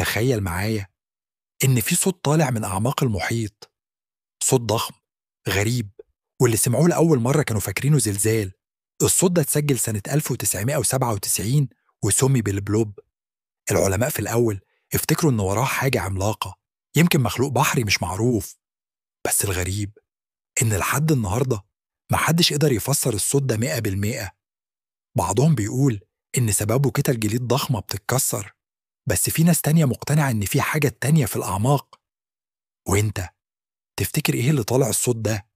تخيل معايا إن في صوت طالع من أعماق المحيط، صوت ضخم غريب، واللي سمعوه لأول مرة كانوا فاكرينه زلزال. الصوت ده اتسجل سنة 1997 وسمي بالبلوب. العلماء في الأول افتكروا إن وراه حاجة عملاقة، يمكن مخلوق بحري مش معروف. بس الغريب إن لحد النهاردة محدش قدر يفسر الصوت ده 100%. بعضهم بيقول إن سببه كتل جليد ضخمة بتتكسر، بس في ناس تانية مقتنعة إن في حاجة تانية في الأعماق. وإنت تفتكر إيه اللي طالع الصوت ده؟